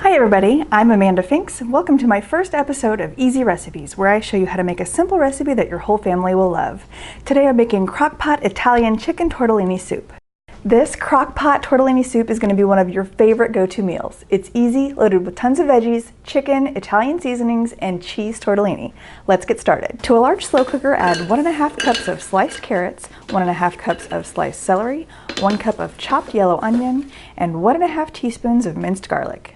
Hi everybody, I'm Amanda Finks. Welcome to my first episode of Easy Recipes, where I show you how to make a simple recipe that your whole family will love. Today I'm making crock pot Italian chicken tortellini soup. This crock pot tortellini soup is going to be one of your favorite go-to meals. It's easy, loaded with tons of veggies, chicken, Italian seasonings, and cheese tortellini. Let's get started. To a large slow cooker, add 1½ cups of sliced carrots, 1½ cups of sliced celery, 1 cup of chopped yellow onion, and 1½ teaspoons of minced garlic.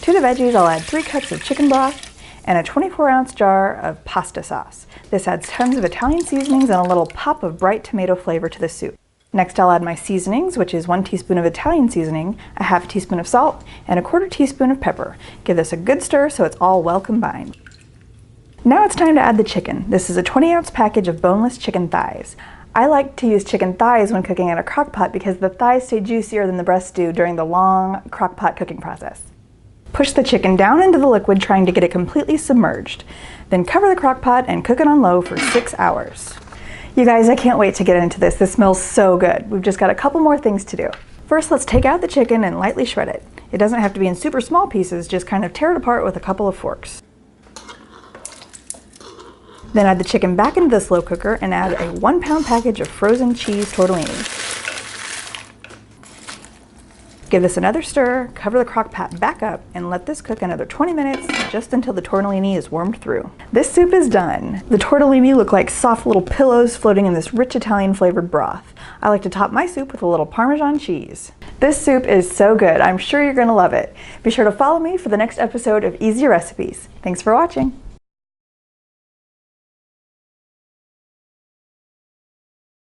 To the veggies, I'll add 3 cups of chicken broth and a 24-ounce jar of pasta sauce. This adds tons of Italian seasonings and a little pop of bright tomato flavor to the soup. Next, I'll add my seasonings, which is 1 teaspoon of Italian seasoning, a ½ teaspoon of salt, and a 1/4 teaspoon of pepper. Give this a good stir so it's all well combined. Now it's time to add the chicken. This is a 20-ounce package of boneless chicken thighs. I like to use chicken thighs when cooking in a crock pot because the thighs stay juicier than the breasts do during the long crock pot cooking process. Push the chicken down into the liquid, trying to get it completely submerged. Then cover the crock pot and cook it on low for 6 hours. You guys, I can't wait to get into this. This smells so good. We've just got a couple more things to do. First, let's take out the chicken and lightly shred it. It doesn't have to be in super small pieces, just kind of tear it apart with a couple of forks. Then add the chicken back into the slow cooker and add a 1-pound package of frozen cheese tortellini. Give this another stir, cover the crock pot back up, and let this cook another 20 minutes, just until the tortellini is warmed through. This soup is done. The tortellini look like soft little pillows floating in this rich Italian flavored broth. I like to top my soup with a little Parmesan cheese. This soup is so good. I'm sure you're going to love it. Be sure to follow me for the next episode of Easy Recipes. Thanks for watching.